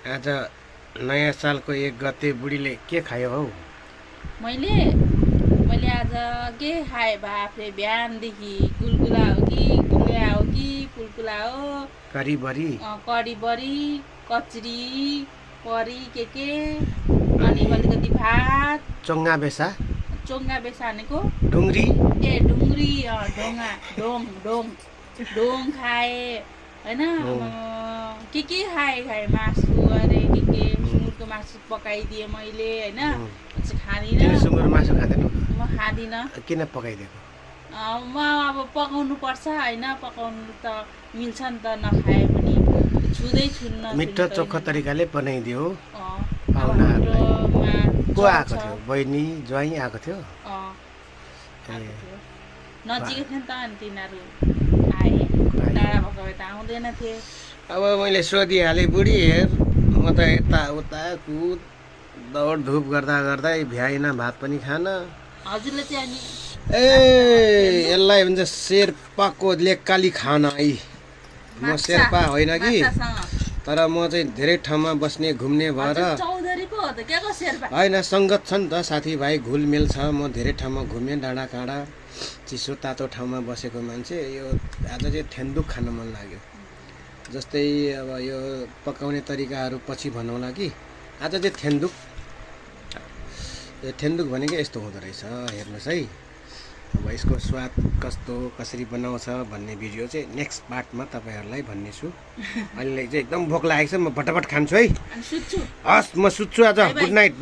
आज नयाँ सालको 1 गते बुढीले के खायो हौ? मैले आज के खाएँ बाफरे बिहानदेखि कुलकुला हो कि गुलिया हो कि कुलकुला हो करिबरी कढीबरी कचरी परी के अनि अलिकति भात चोङ्गा बेसा चोङ्गा बेसा भनेको ढुङ्ग्री ए ढुङ्ग्री ढोङ्गा ढोङ खाएँ होइन के खाएँ मासु अरे के सुँगुरको मासु पकाइदिएँ मैले होइन खाँदिनँ। तिमी सुँगुर मासु खाँदैनौ? म खाँदिनँ। किन पकाइदिएको? म अब पकाउनु पर्छ होइन, पकाउनु त मिल्छ नि त नखाए पनि छुँदै छुन्न। मिठो चोखो तरिकाले बनाइदियो पाहुनाहरूलाई। को आएको थियो? बहिनी ज्वाइँ आएको थियो? नजिकै थियो नि त, अनि तिनीहरू आए। टाढा भएको भए त आउँदैन थिए। अब मैले सोधिहालेँ, बुढी हेर म त यताउता कुद दौडधुप गर्दा गर्दै भ्याइन भात पनि खान। हजुरले चाहिँ अनि ए यसलाई भन्छ शेर्पाको लेकाली खाना है। म शेर्पा होइन कि, तर म चाहिँ धेरै ठाउँमा बस्ने घुम्ने भएर चौधरी पो हो त के को शेर्पा होइन, सङ्गत छ नि त, साथीभाइ घुलमेल छ। म धेरै ठाउँमा घुमेँ, डाँडा काँडा चिसो तातो ठाउँमा बसेको मान्छे। यो आज चाहिँ थेन्दुक खान मन लाग्यो। जस्तै अब यो पकाउने तरिकाहरू पछि भनौँला कि आज चाहिँ थेन्दुक। यो थेन्दुक भनेको यस्तो हुँदो रहेछ, हेर्नुहोस् है। अब यसको स्वाद कस्तो कसरी बनाउँछ भन्ने भिडियो चाहिँ नेक्स्ट पार्टमा तपाईँहरूलाई भन्नेछु। अहिले चाहिँ एकदम भोक लागेको छ, म फटाफट खान्छु है। अनि सुत्छु। हस्, म सुत्छु आज। Good night.